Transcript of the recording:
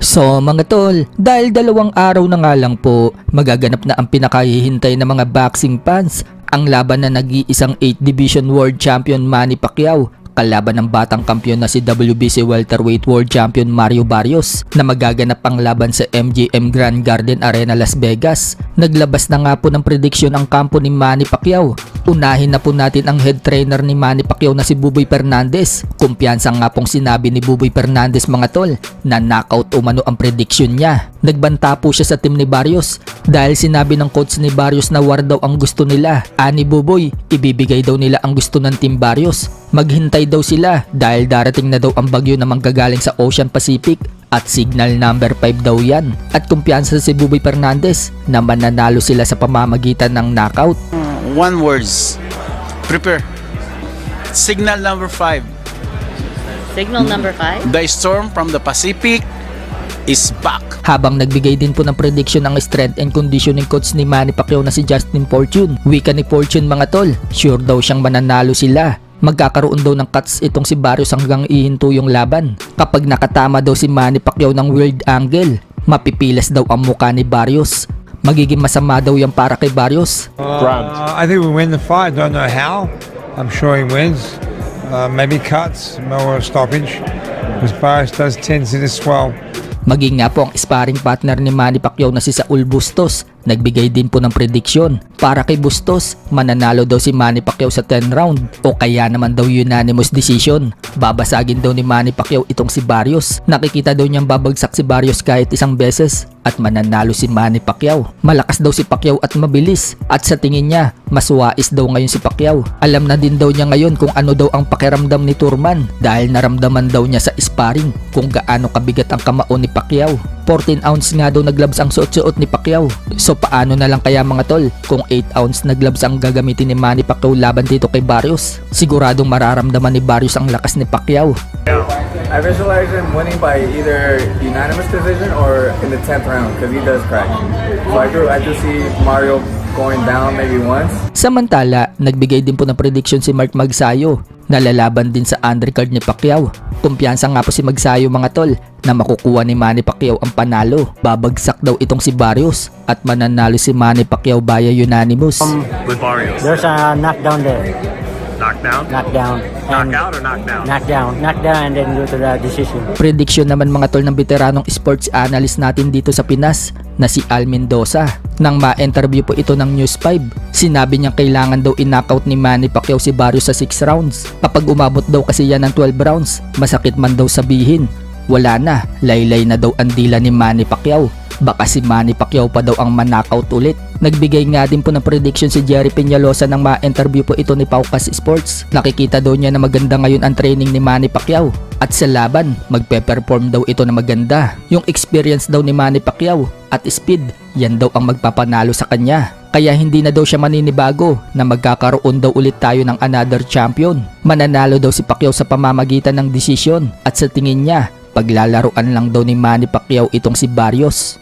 So mga tol, dahil 2 araw na nga lang po, magaganap na ang pinakahihintay ng mga boxing fans, ang laban na nag-iisang 8th Division World Champion Manny Pacquiao kalaban ng batang kampiyon na si WBC Welterweight World Champion Mario Barrios na magaganap ang laban sa MGM Grand Garden Arena Las Vegas. Naglabas na nga po ng prediksyon ang kampo ni Manny Pacquiao. Unahin na po natin ang head trainer ni Manny Pacquiao na si Buboy Fernandez. Kumpiyansa nga pong sinabi ni Buboy Fernandez mga tol na knockout umano ang prediksyon niya. Nagbanta po siya sa team ni Barrios dahil sinabi ng coach ni Barrios na war daw ang gusto nila. Ani Buboy, ibibigay daw nila ang gusto ng team Barrios. Maghintay daw sila dahil darating na daw ang bagyo na manggagaling sa Ocean Pacific at signal number 5 daw yan. At kumpiyansa si Buboy Fernandez na mananalo sila sa pamamagitan ng knockout. One words, prepare. Signal number 5. Signal number 5? The storm from the Pacific is back. Habang nagbigay din po ng prediction ng strength and conditioning coach ni Manny Pacquiao na si Justin Fortune. Wika ni Fortune mga tol, sure daw siyang mananalo sila. Magkakaroon daw ng cuts itong si Barrios hanggang ihinto yung laban. Kapag nakatama daw si Manny Pacquiao ng weird angle, mapipilas daw ang mukha ni Barrios. Magiging masama daw yan para kay Barrios. I think we win the fight. Don't know how. I'm sure he wins. Maybe cuts, more stoppage. Because Barrios does tend to swell. Maging nga po ang sparring partner ni Manny Pacquiao na si Saul Bustos. Nagbigay din po ng prediksyon. Para kay Bustos, mananalo daw si Manny Pacquiao sa 10 round o kaya naman daw unanimous decision. Babasagin daw ni Manny Pacquiao itong si Barrios. Nakikita daw niyang babagsak si Barrios kahit isang beses at mananalo si Manny Pacquiao. Malakas daw si Pacquiao at mabilis at sa tingin niya, mas wais daw ngayon si Pacquiao. Alam na din daw niya ngayon kung ano daw ang pakiramdam ni Turman dahil naramdaman daw niya sa sparring kung gaano kabigat ang kamao ni Pacquiao. 14 ounce nga daw na gloves ang suot-suot ni Pacquiao. So paano na lang kaya mga tol kung 8 ounce na gloves ang gagamitin ni Manny Pacquiao laban dito kay Barrios? Siguradong mararamdaman ni Barrios ang lakas ni Pacquiao. I visualize him winning by either unanimous decision or in the 10th round because he does crack. So I do see Mario going down maybe once. Samantala, nagbigay din po ng prediction si Mark Magsayo na lalaban din sa undercard ni Pacquiao. Kumpiyansa nga po si Magsayo mga tol na makukuha ni Manny Pacquiao ang panalo. Babagsak daw itong si Barrios at mananalo si Manny Pacquiao via unanimous. With Barrios. There's a knockdown there. Knockdown? Knockdown. Knockout or knockdown? Knockdown. Knockdown and then go to the decision. Prediction naman mga tol ng veteranong sports analyst natin dito sa Pinas na si Al Mendoza. Nang ma-interview po ito ng News 5, sinabi niyang kailangan daw in-knockout ni Manny Pacquiao si Barrios sa 6 rounds. Kapag umabot daw kasi yan ng 12 rounds, masakit man daw sabihin, wala na, laylay na daw ang dila ni Manny Pacquiao. Baka si Manny Pacquiao pa daw ang man-knockout ulit. Nagbigay nga din po ng prediction si Jerry Peñalosa nang ma-interview po ito ni Paukas Sports. Nakikita daw niya na maganda ngayon ang training ni Manny Pacquiao. At sa laban, magpe-perform daw ito na maganda. Yung experience daw ni Manny Pacquiao at speed, yan daw ang magpapanalo sa kanya. Kaya hindi na daw siya maninibago na magkakaroon daw ulit tayo ng another champion. Mananalo daw si Pacquiao sa pamamagitan ng desisyon at sa tingin niya, paglalaruan lang daw ni Manny Pacquiao itong si Barrios.